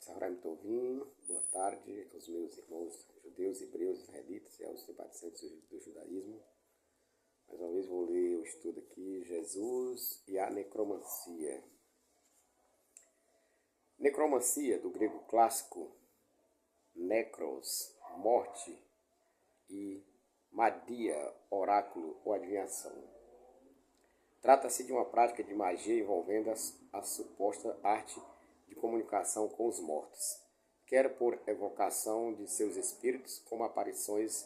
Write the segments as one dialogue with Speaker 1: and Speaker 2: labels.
Speaker 1: Saharim Tovim, boa tarde aos meus irmãos judeus, hebreus, israelitas e aos simpatizantes do judaísmo. Mais uma vez vou ler o estudo aqui, Jesus e a necromancia. Necromancia, do grego clássico, necros, morte, e magia, oráculo ou adivinhação. Trata-se de uma prática de magia envolvendo a suposta arte de comunicação com os mortos, quer por evocação de seus espíritos, como aparições,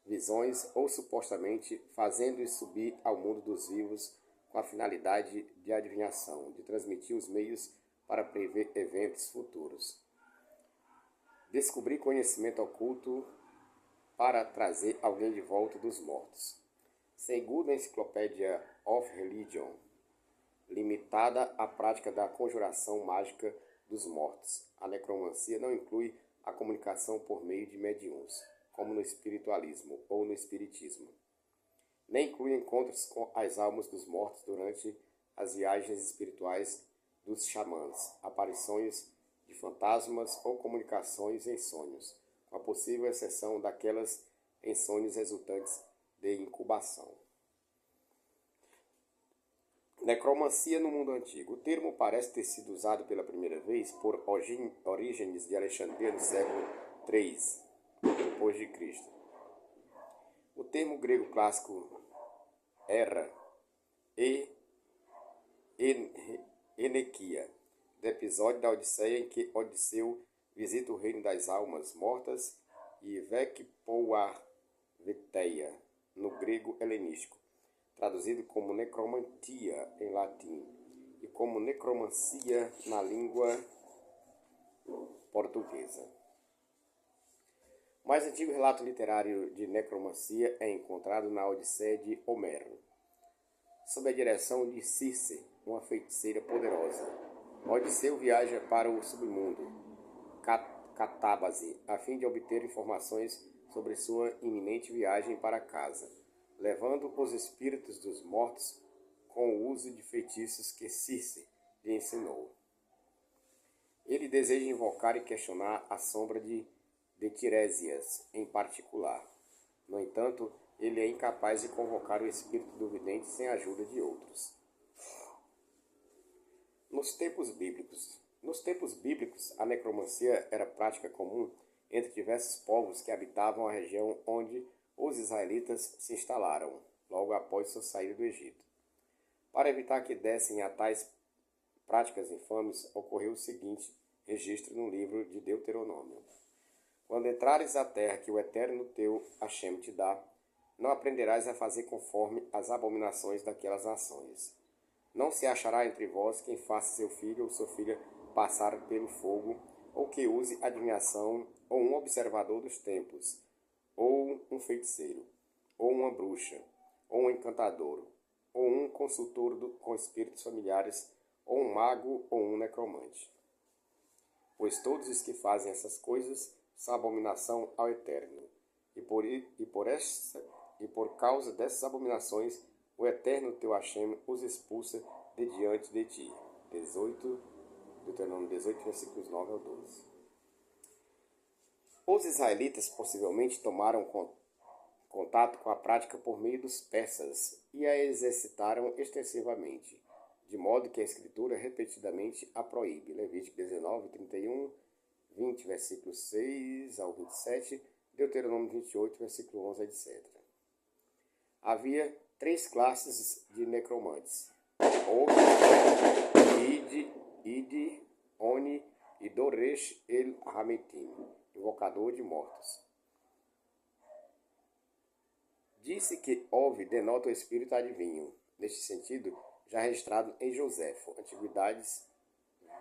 Speaker 1: visões, ou supostamente fazendo-os subir ao mundo dos vivos com a finalidade de adivinhação, de transmitir os meios para prever eventos futuros. Descobrir conhecimento oculto para trazer alguém de volta dos mortos. Segundo a Encyclopedia of Religion, limitada à prática da conjuração mágica dos mortos, a necromancia não inclui a comunicação por meio de médiuns, como no espiritualismo ou no espiritismo. Nem inclui encontros com as almas dos mortos durante as viagens espirituais dos xamãs, aparições de fantasmas ou comunicações em sonhos, com a possível exceção daquelas em sonhos resultantes de incubação. Necromancia no mundo antigo. O termo parece ter sido usado pela primeira vez por Orígenes de Alexandria no século III d.C. O termo grego clássico era enequia, do episódio da Odisseia em que Odisseu visita o reino das almas mortas, e vekpoaveteia, no grego helenístico, traduzido como necromantia em latim e como necromancia na língua portuguesa. O mais antigo relato literário de necromancia é encontrado na Odisseia de Homero, sob a direção de Circe, uma feiticeira poderosa. Odisseu viaja para o submundo, Catábase, a fim de obter informações sobre sua iminente viagem para casa, levando os espíritos dos mortos com o uso de feitiços que Circe lhe ensinou. Ele deseja invocar e questionar a sombra de Tiresias em particular. No entanto, ele é incapaz de convocar o espírito do vidente sem a ajuda de outros. Nos tempos bíblicos, a necromancia era prática comum entre diversos povos que habitavam a região onde os israelitas se instalaram, logo após sua saída do Egito. Para evitar que dessem a tais práticas infames, ocorreu o seguinte registro no livro de Deuteronômio: quando entrares à terra que o Eterno teu Hashem te dá, não aprenderás a fazer conforme as abominações daquelas nações. Não se achará entre vós quem faça seu filho ou sua filha passar pelo fogo, ou que use adivinhação, ou um observador dos tempos, ou um feiticeiro, ou uma bruxa, ou um encantador, ou um consultor com espíritos familiares, ou um mago, ou um necromante. Pois todos os que fazem essas coisas são abominação ao Eterno. E por causa dessas abominações, o Eterno teu Hashem os expulsa de diante de ti. Deuteronômio 18, versículos 9 ao 12. Os israelitas possivelmente tomaram contato com a prática por meio dos persas e a exercitaram extensivamente, de modo que a Escritura repetidamente a proíbe. Levítico 19, 31, 20, versículo 6 ao 27, Deuteronômio 28, versículo 11, etc. Havia 3 classes de necromantes: Og, Id, Oni e Doresh el-Hametim, invocador de mortos. Disse que Ov denota o espírito adivinho, neste sentido, já registrado em Joséfo, Antiguidades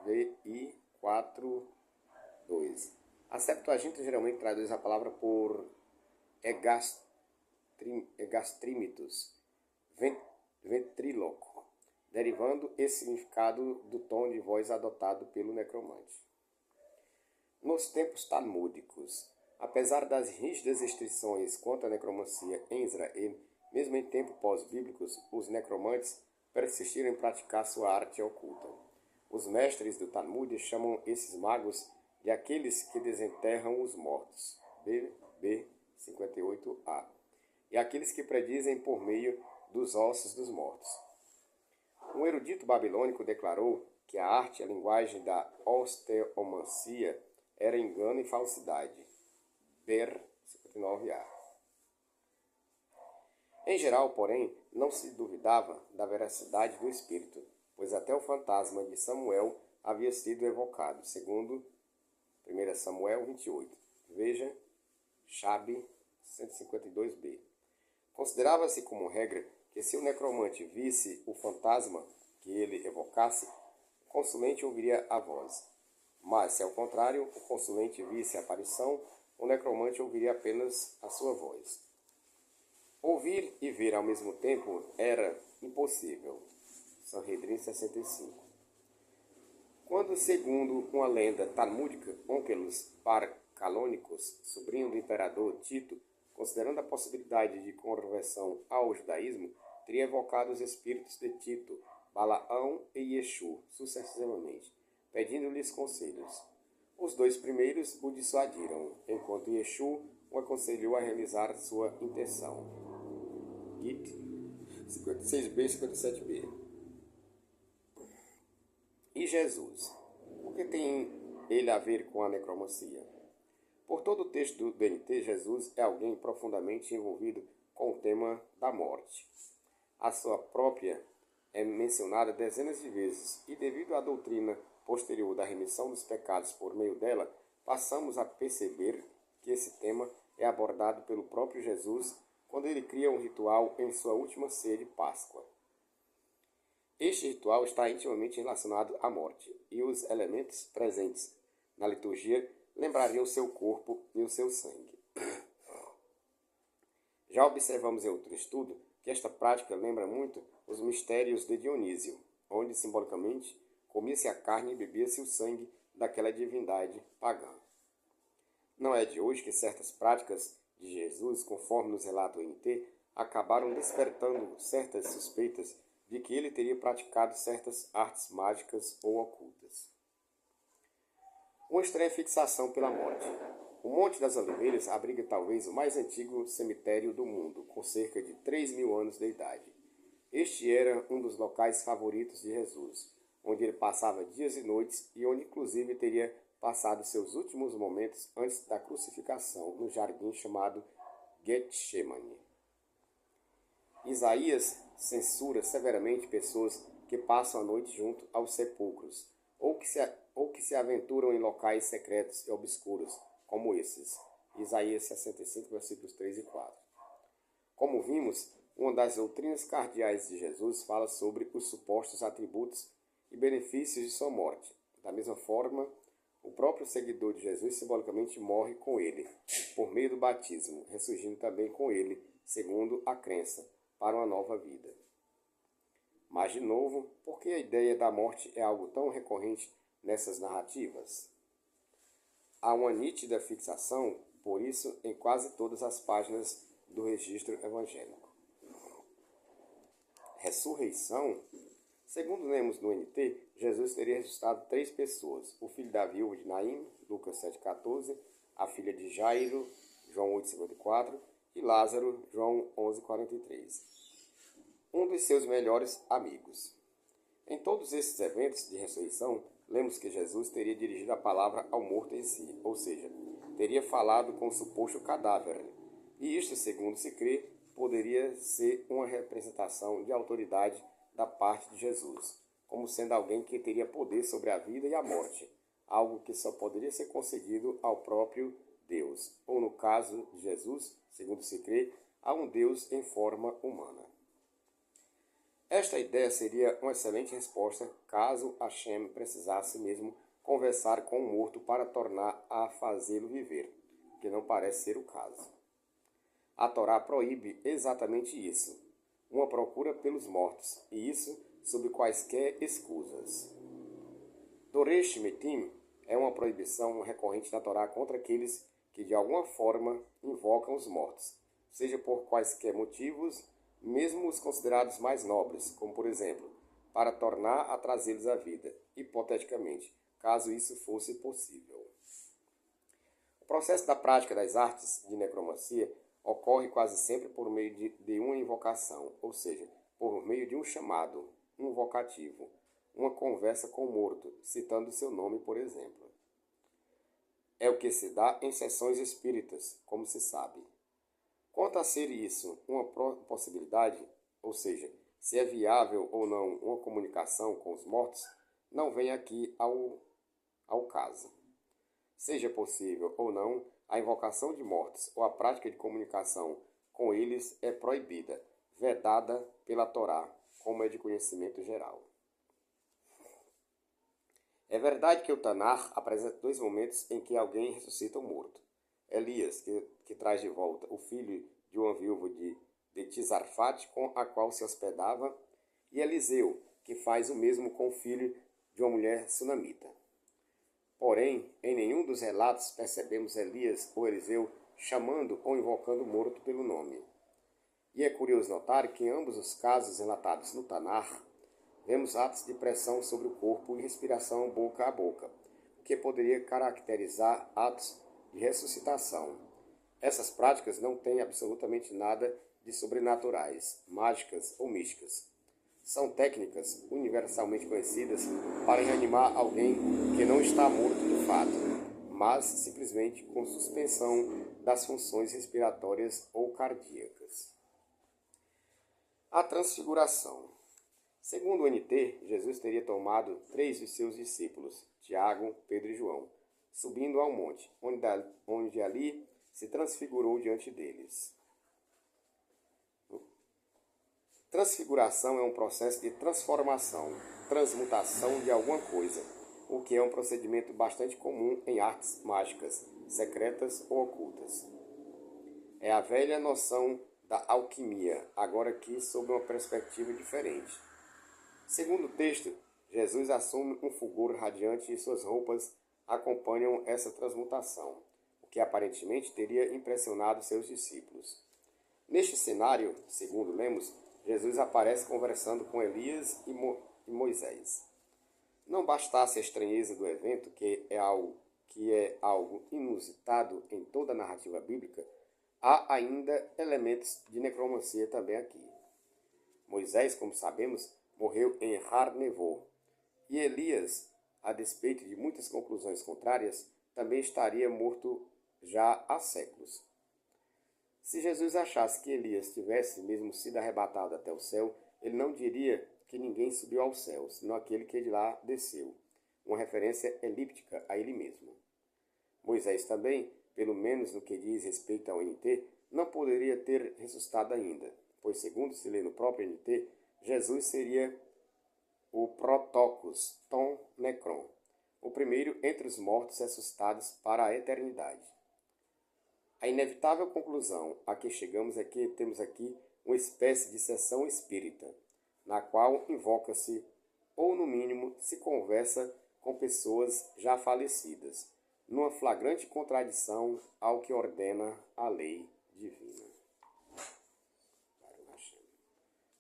Speaker 1: VI 4:2. A Septuaginta geralmente traduz a palavra por egastrímitos, ventríloco, derivando esse significado do tom de voz adotado pelo necromante. Nos tempos talmúdicos, apesar das rígidas restrições quanto à necromancia em Israel, mesmo em tempos pós-bíblicos, os necromantes persistiram em praticar sua arte oculta. Os mestres do Talmud chamam esses magos de aqueles que desenterram os mortos, BB 58a, e aqueles que predizem por meio dos ossos dos mortos. Um erudito babilônico declarou que a arte e a linguagem da osteomancia era engano e falsidade, BER 59a. Em geral, porém, não se duvidava da veracidade do espírito, pois até o fantasma de Samuel havia sido evocado, segundo 1 Samuel 28. Veja, Shabi 152b. Considerava-se como regra que se o necromante visse o fantasma que ele evocasse, o consulente ouviria a voz. Mas, se ao contrário, o consulente visse a aparição, o necromante ouviria apenas a sua voz. Ouvir e ver ao mesmo tempo era impossível. Sanhedrin 65. Quando, segundo uma lenda talmúdica, Onkelos Parcalônicos, sobrinho do imperador Tito, considerando a possibilidade de conversão ao judaísmo, teria evocado os espíritos de Tito, Balaão e Yeshu, sucessivamente, pedindo-lhes conselhos. Os dois primeiros o dissuadiram, enquanto Yeshu o aconselhou a realizar sua intenção. Git 56b e 57b. E Jesus? O que tem ele a ver com a necromancia? Por todo o texto do BNT, Jesus é alguém profundamente envolvido com o tema da morte. A sua própria é mencionada dezenas de vezes, e devido à doutrina posterior da remissão dos pecados por meio dela, passamos a perceber que esse tema é abordado pelo próprio Jesus quando ele cria um ritual em sua última ceia de Páscoa. Este ritual está intimamente relacionado à morte, e os elementos presentes na liturgia lembrariam o seu corpo e o seu sangue. Já observamos em outro estudo que esta prática lembra muito os mistérios de Dionísio, onde simbolicamente comia-se a carne e bebia-se o sangue daquela divindade pagã. Não é de hoje que certas práticas de Jesus, conforme nos relata o NT, acabaram despertando certas suspeitas de que ele teria praticado certas artes mágicas ou ocultas. Uma estranha fixação pela morte. O Monte das Oliveiras abriga talvez o mais antigo cemitério do mundo, com cerca de 3.000 anos de idade. Este era um dos locais favoritos de Jesus, onde ele passava dias e noites e onde inclusive teria passado seus últimos momentos antes da crucificação, no jardim chamado Getsemane. Isaías censura severamente pessoas que passam a noite junto aos sepulcros, ou que se aventuram em locais secretos e obscuros, como esses. Isaías 65, versículos 3 e 4. Como vimos, uma das doutrinas cardeais de Jesus fala sobre os supostos atributos e benefícios de sua morte. Da mesma forma, o próprio seguidor de Jesus simbolicamente morre com ele, por meio do batismo, ressurgindo também com ele, segundo a crença, para uma nova vida. Mas, de novo, por que a ideia da morte é algo tão recorrente nessas narrativas? Há uma nítida fixação, por isso, em quase todas as páginas do registro evangélico. Ressurreição? Segundo lemos no NT, Jesus teria ressuscitado 3 pessoas: o filho da viúva de Naim, Lucas 7,14, a filha de Jairo, João 8,54, e Lázaro, João 11,43. Um dos seus melhores amigos. Em todos esses eventos de ressurreição, lemos que Jesus teria dirigido a palavra ao morto em si, ou seja, teria falado com o suposto cadáver. E isto, segundo se crê, poderia ser uma representação de autoridade da parte de Jesus, como sendo alguém que teria poder sobre a vida e a morte, algo que só poderia ser concedido ao próprio Deus, ou no caso de Jesus, segundo se crê, a um Deus em forma humana. Esta ideia seria uma excelente resposta caso Hashem precisasse mesmo conversar com o morto para tornar a fazê-lo viver, que não parece ser o caso. A Torá proíbe exatamente isso, uma procura pelos mortos, e isso sob quaisquer escusas. Doresh Metim é uma proibição recorrente na Torá contra aqueles que de alguma forma invocam os mortos, seja por quaisquer motivos, mesmo os considerados mais nobres, como por exemplo, para tornar a trazê-los à vida, hipoteticamente, caso isso fosse possível. O processo da prática das artes de necromancia ocorre quase sempre por meio de uma invocação, ou seja, por meio de um chamado, um vocativo, uma conversa com o morto, citando seu nome, por exemplo. É o que se dá em sessões espíritas, como se sabe. Quanto a ser isso uma possibilidade, ou seja, se é viável ou não uma comunicação com os mortos, não vem aqui ao caso. Seja possível ou não, a invocação de mortos ou a prática de comunicação com eles é proibida, vedada pela Torá, como é de conhecimento geral. É verdade que o Tanar apresenta dois momentos em que alguém ressuscita um morto. Elias, que traz de volta o filho de uma viúva de Tisarfate com a qual se hospedava, e Eliseu, que faz o mesmo com o filho de uma mulher sunamita. Porém, em nenhum dos relatos percebemos Elias ou Eliseu chamando ou invocando o morto pelo nome. E é curioso notar que em ambos os casos relatados no Tanar, vemos atos de pressão sobre o corpo e respiração boca a boca, o que poderia caracterizar atos de ressuscitação. Essas práticas não têm absolutamente nada de sobrenaturais, mágicas ou místicas. São técnicas universalmente conhecidas para reanimar alguém que não está morto de fato, mas simplesmente com suspensão das funções respiratórias ou cardíacas. A transfiguração. Segundo o NT, Jesus teria tomado 3 de seus discípulos, Tiago, Pedro e João, subindo ao monte, onde ali se transfigurou diante deles. Transfiguração é um processo de transformação, transmutação de alguma coisa, o que é um procedimento bastante comum em artes mágicas, secretas ou ocultas. É a velha noção da alquimia, agora aqui sob uma perspectiva diferente. Segundo o texto, Jesus assume um fulgor radiante e suas roupas acompanham essa transmutação, o que aparentemente teria impressionado seus discípulos. Neste cenário, segundo lemos, Jesus aparece conversando com Elias e Moisés. Não bastasse a estranheza do evento, que é algo inusitado em toda a narrativa bíblica, há ainda elementos de necromancia também aqui. Moisés, como sabemos, morreu em Har Nevô, e Elias, a despeito de muitas conclusões contrárias, também estaria morto já há séculos. Se Jesus achasse que Elias tivesse mesmo sido arrebatado até o céu, ele não diria que ninguém subiu ao céu, senão aquele que de lá desceu, uma referência elíptica a ele mesmo. Moisés também, pelo menos no que diz respeito ao NT, não poderia ter ressuscitado ainda, pois, segundo se lê no próprio NT, Jesus seria o Protocus Ton Necron, o primeiro entre os mortos ressuscitados para a eternidade. A inevitável conclusão a que chegamos é que temos aqui uma espécie de sessão espírita, na qual invoca-se, ou no mínimo se conversa com pessoas já falecidas, numa flagrante contradição ao que ordena a lei divina.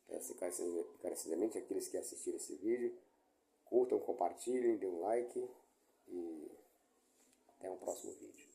Speaker 1: Peço encarecidamente aqueles que assistiram esse vídeo, curtam, compartilhem, dêem um like e até um próximo vídeo.